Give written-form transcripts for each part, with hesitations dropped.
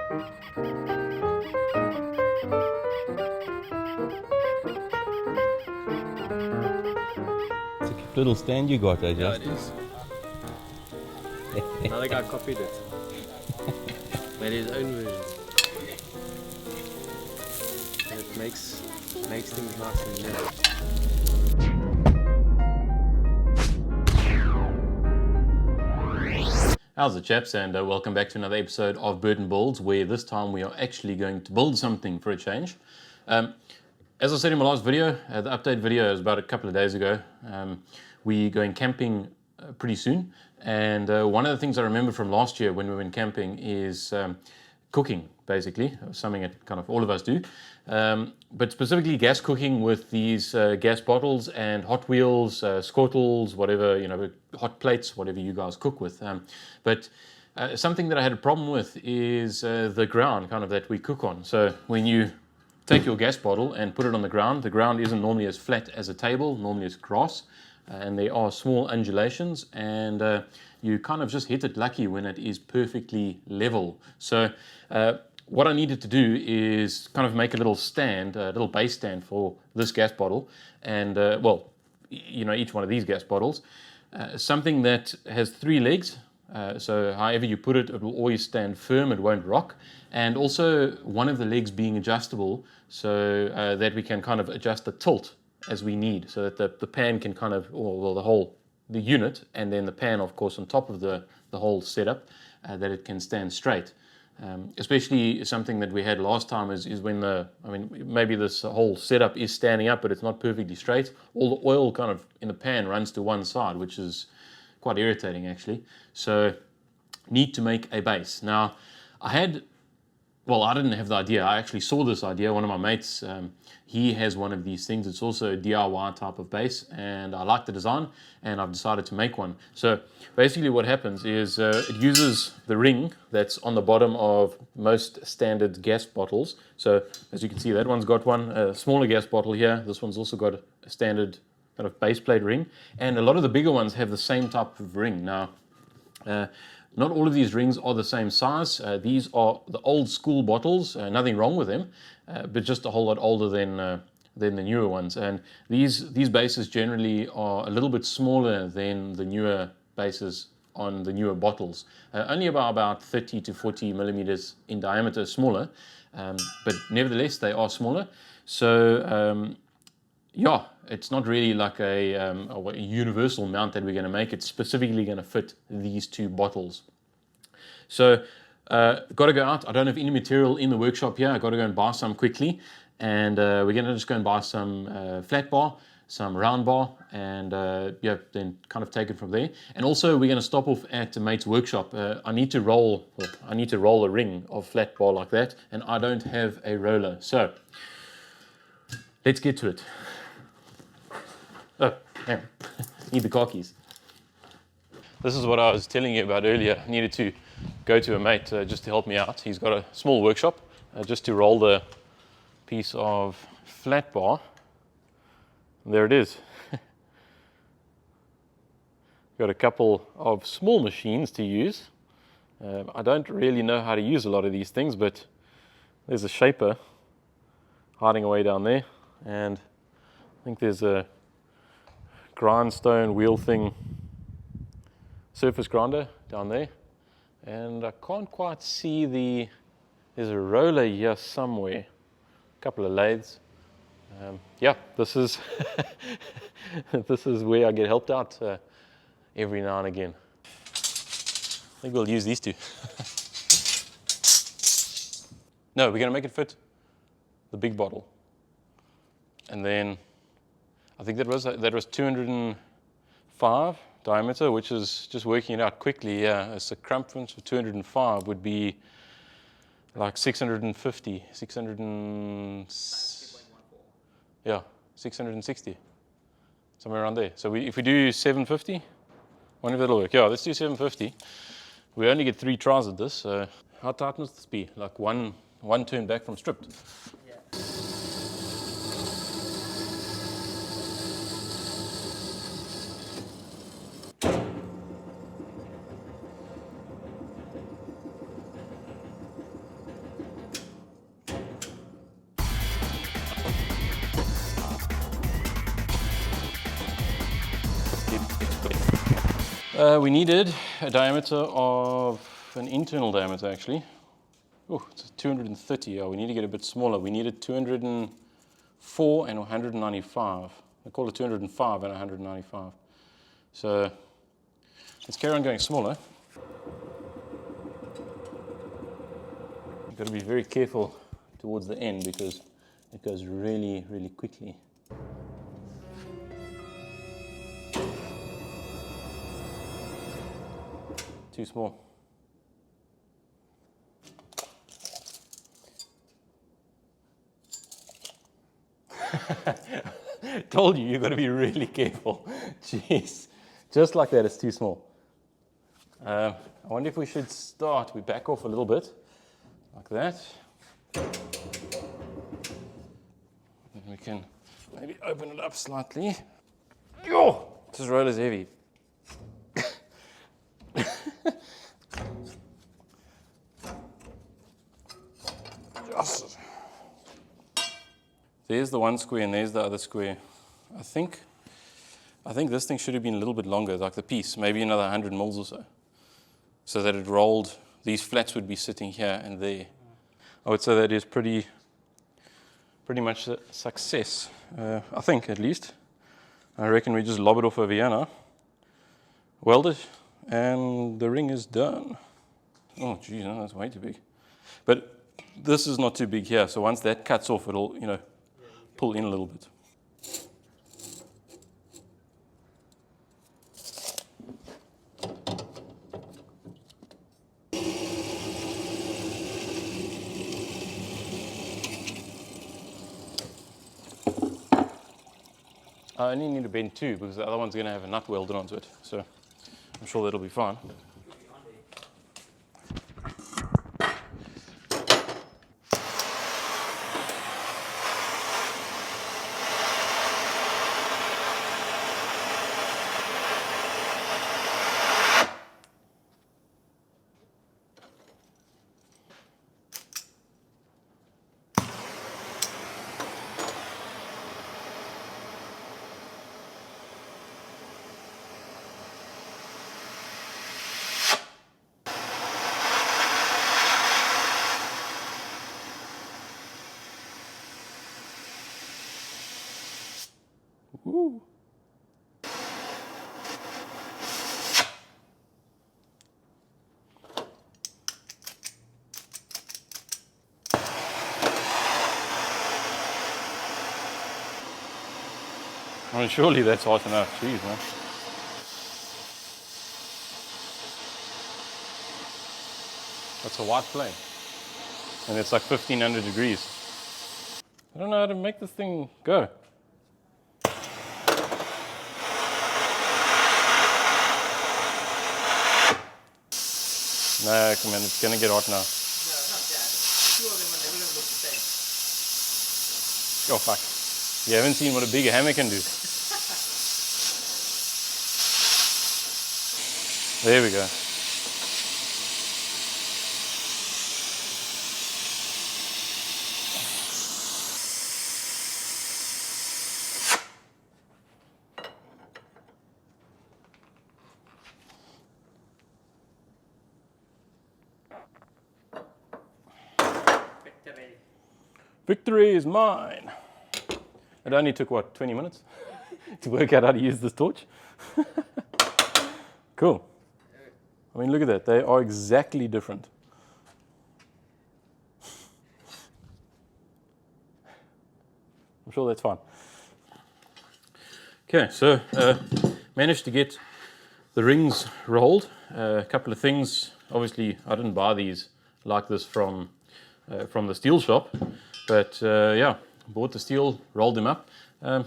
It's a cute little stand you got, Yeah, it is. Another guy copied it. Made his own version. And it makes things nice and narrow. How's it, chaps, and welcome back to another episode of Burton Builds, where this time we are actually going to build something for a change. As I said in my last video, the update video is about a couple of days ago. We're going camping pretty soon, and one of the things I remember from last year when we went camping is cooking, basically, something that kind of all of us do, but specifically gas cooking with these gas bottles and hot wheels, skortels, whatever, hot plates, whatever you guys cook with. But something that I had a problem with is the ground kind of that we cook on. So when you take your gas bottle and put it on the ground isn't normally as flat as a table, normally it's grass, and there are small undulations, and you kind of just hit it lucky when it is perfectly level. So what I needed to do is kind of make a little stand, a little base stand for this gas bottle, and each one of these gas bottles, something that has 3 legs. So however you put it, it will always stand firm, it won't rock. And also one of the legs being adjustable, so that we can kind of adjust the tilt as we need, so that the pan can kind of, the unit, and then the pan, of course, on top of the whole setup, that it can stand straight. Especially something that we had last time is when maybe this whole setup is standing up, but it's not perfectly straight. All the oil kind of in the pan runs to one side, which is quite irritating actually. So need to make a base. Now I didn't have the idea. I actually saw this idea. One of my mates, he has one of these things. It's also a DIY type of base, and I like the design, and I've decided to make one. So basically what happens is it uses the ring that's on the bottom of most standard gas bottles. So as you can see, that one's got one, a smaller gas bottle here. This one's also got a standard kind of base plate ring, and a lot of the bigger ones have the same type of ring. Now, not all of these rings are the same size. These are the old school bottles, nothing wrong with them, but just a whole lot older than the newer ones. And these bases generally are a little bit smaller than the newer bases on the newer bottles. Only about 30 to 40 millimeters in diameter smaller, but nevertheless they are smaller. So it's not really like a universal mount that we're going to make. It's specifically going to fit these 2 bottles. So got to go out. I don't have any material in the workshop here. I got to go and buy some quickly, and we're going to just go and buy some flat bar, some round bar, and then kind of take it from there. And also we're going to stop off at a mate's workshop. I need to roll a ring of flat bar like that, and I don't have a roller. So let's get to it. Oh, hang on. Need the car keys. This is what I was telling you about earlier. I needed to go to a mate just to help me out. He's got a small workshop just to roll the piece of flat bar. And there it is. Got a couple of small machines to use. I don't really know how to use a lot of these things, but there's a shaper hiding away down there, and I think there's a grindstone wheel thing, surface grinder down there, and I can't quite see there's a roller here somewhere, a couple of lathes. This is this is where I get helped out every now and again. I think we'll use these 2. No, we're going to make it fit the big bottle, and then I think that was 205 diameter, which is, just working it out quickly, a circumference of 205 would be like 650, 660, somewhere around there. So if we do 750, wonder if that'll work. Yeah, let's do 750. We only get 3 tries at this, so how tight must this be? Like one turn back from stripped. Yeah. We needed a diameter of, an internal diameter actually. Oh, it's 230. Oh, we need to get a bit smaller. We needed 204 and 195. I call it 205 and 195. So let's carry on going smaller. You've got to be very careful towards the end because it goes really, really quickly. Too small. Told you, you've got to be really careful. Jeez. Just like that, it's too small. I wonder if we should start, we back off a little bit, like that. And we can maybe open it up slightly. Oh, this roll is heavy. Just. There's the one square and there's the other square. I think this thing should have been a little bit longer, like the piece, maybe another 100 mils or so. So that it rolled, these flats would be sitting here and there. I would say that is pretty much a success, I think at least. I reckon we just lob it off over here now, weld it, and the ring is done. Oh geez, no, that's way too big. But this is not too big here, so once that cuts off, it'll, pull in a little bit. I only need to bend two because the other one's going to have a nut welded onto it, so I'm sure that'll be fine. Woo. I mean, surely that's hot enough. Jeez, man. That's a white flame. And it's like 1500 degrees. I don't know how to make this thing go. No, come on, it's gonna get hot now. No, not that. Two of them and they will look the same. Oh, fuck. You haven't seen what a big hammer can do. There we go. Victory. Victory is mine. It only took, what, 20 minutes to work out how to use this torch? Cool. I mean, look at that. They are exactly different. I'm sure that's fine. Okay, so managed to get the rings rolled. A couple of things. Obviously, I didn't buy these like this from the steel shop, but yeah, bought the steel, rolled them up. I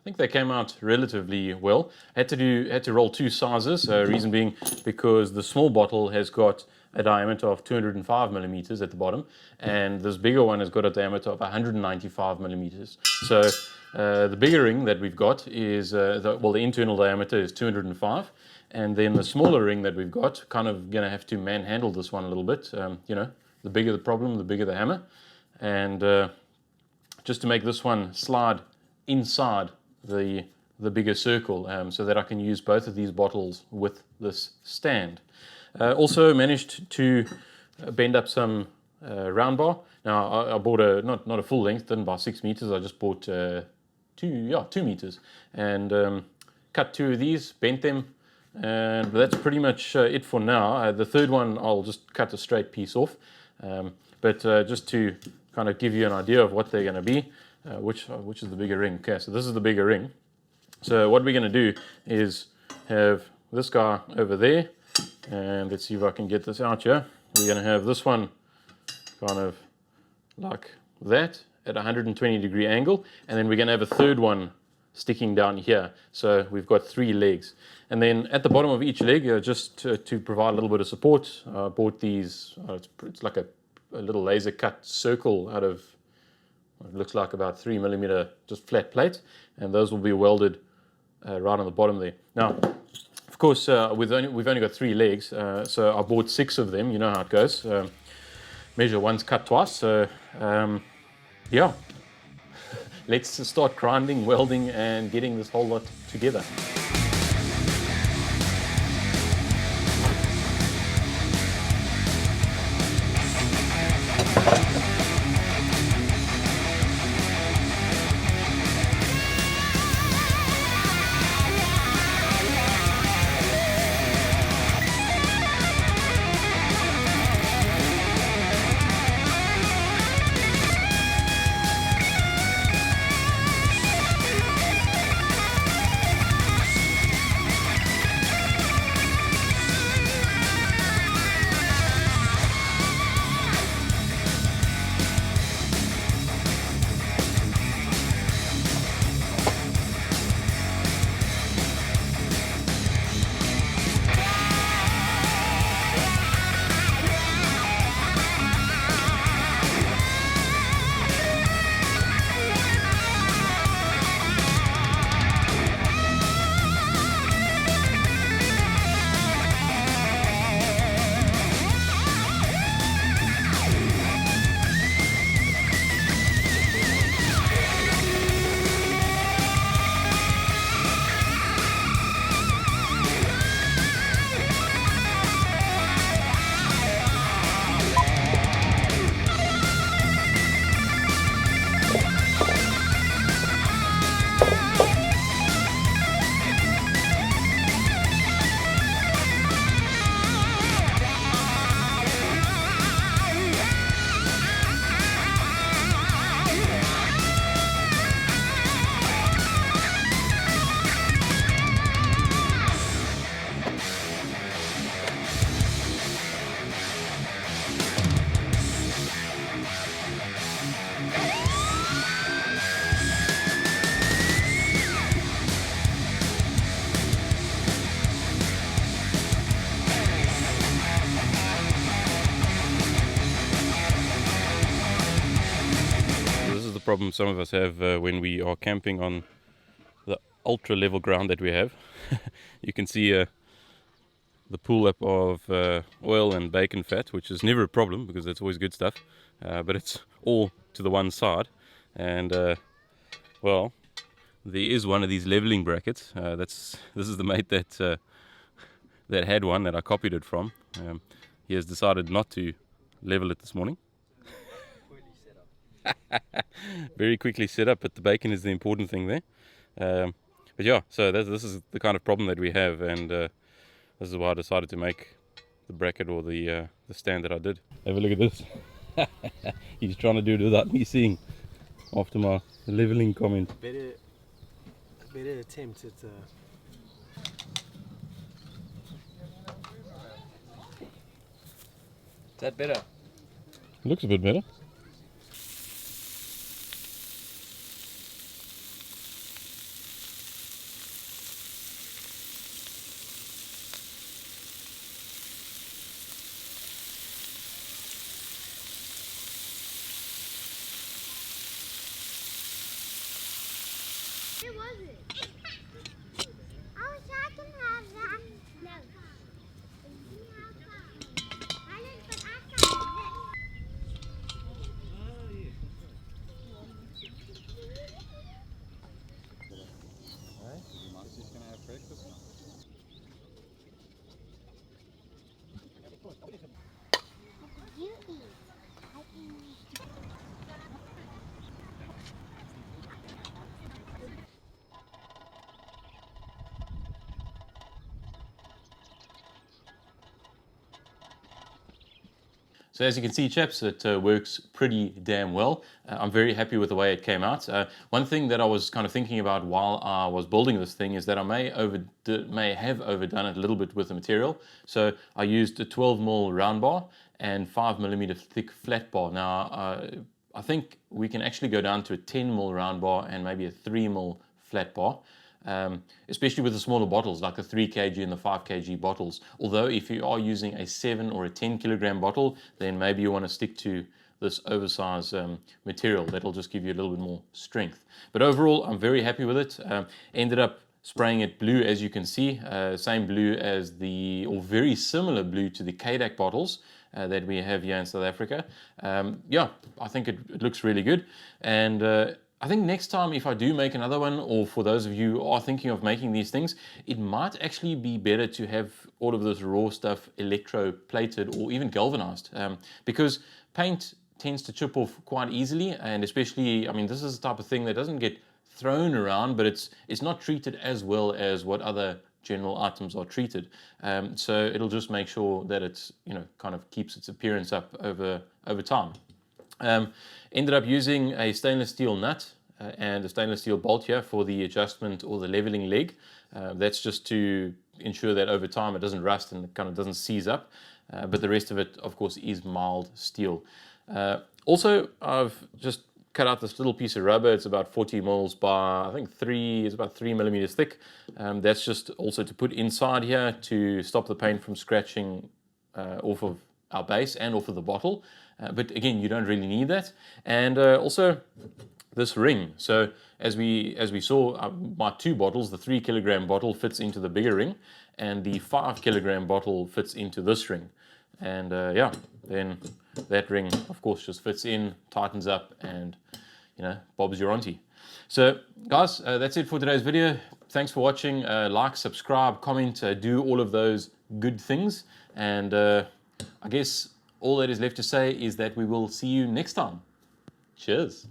think they came out relatively well. Had to roll two sizes. Reason being because the small bottle has got a diameter of 205 millimeters at the bottom, and this bigger one has got a diameter of 195 millimeters. So the bigger ring that we've got is the internal diameter is 205, and then the smaller ring that we've got, kind of gonna have to manhandle this one a little bit. The bigger the problem, the bigger the hammer, and just to make this one slide inside the the bigger circle so that I can use both of these bottles with this stand. Also managed to bend up some round bar. Now I bought not a full length, didn't buy 6 meters. I just bought 2 meters and cut 2 of these, bent them, and that's pretty much it for now. The third one I'll just cut a straight piece off, but just to kind of give you an idea of what they're going to be. Which is the bigger ring? Okay, so this is the bigger ring. So what we're going to do is have this guy over there, and let's see if I can get this out here. We're going to have this one kind of like that at a 120-degree angle, and then we're going to have a third one sticking down here. So we've got 3 legs, and then at the bottom of each leg, just to provide a little bit of support, I bought these. It's like a little laser cut circle out of, it looks like about 3mm just flat plate, and those will be welded right on the bottom there. Now, of course, we've only got 3 legs, so I bought 6 of them. You know how it goes. Measure once, cut twice. So yeah, let's start grinding, welding, and getting this whole lot together. Problem some of us have when we are camping on the ultra level ground that we have. You can see the pool up of oil and bacon fat, which is never a problem because that's always good stuff, but it's all to the one side, and well, there is one of these leveling brackets. This is the mate that that had one that I copied it from. He has decided not to level it this morning. Very quickly set up, but the bacon is the important thing there. But yeah, so this is the kind of problem that we have, and this is why I decided to make the bracket or the stand that I did. Have a look at this. He's trying to do it without me seeing after my leveling comment. Better attempt at Is that better? Looks a bit better. Where was it? I wish I can have that. No. I didn't, but I found this. So as you can see, chaps, it works pretty damn well. I'm very happy with the way it came out. One thing that I was kind of thinking about while I was building this thing is that I may have overdone it a little bit with the material. So I used a 12mm round bar and 5mm thick flat bar. Now, I think we can actually go down to a 10mm round bar and maybe a 3mm flat bar. Especially with the smaller bottles like the 3 kg and the 5 kg bottles. Although if you are using a 7 or a 10 kilogram bottle, then maybe you want to stick to this oversized material. That'll just give you a little bit more strength. But overall, I'm very happy with it. Ended up spraying it blue, as you can see, same blue as or very similar blue to the Kodak bottles that we have here in South Africa. Yeah, I think it looks really good. And I think next time if I do make another one, or for those of you who are thinking of making these things, it might actually be better to have all of this raw stuff electroplated or even galvanized, because paint tends to chip off quite easily, and especially, I mean, this is the type of thing that doesn't get thrown around, but it's not treated as well as what other general items are treated. So it'll just make sure that it's, you know, kind of keeps its appearance up over time. Ended up using a stainless steel nut and a stainless steel bolt here for the adjustment or the leveling leg. That's just to ensure that over time it doesn't rust and it kind of doesn't seize up. But the rest of it, of course, is mild steel. Also, I've just cut out this little piece of rubber. It's about 40 mils by, I think it's about 3mm thick. That's just also to put inside here to stop the paint from scratching off of our base and off of the bottle. But again, you don't really need that. And also this ring. So as we saw, my 2 bottles, the 3 kilogram bottle fits into the bigger ring, and the 5 kilogram bottle fits into this ring. And yeah, then that ring, of course, just fits in, tightens up, and, you know, Bob's your auntie. So guys, that's it for today's video. Thanks for watching. Like, subscribe, comment, do all of those good things. And I guess all that is left to say is that we will see you next time. Cheers.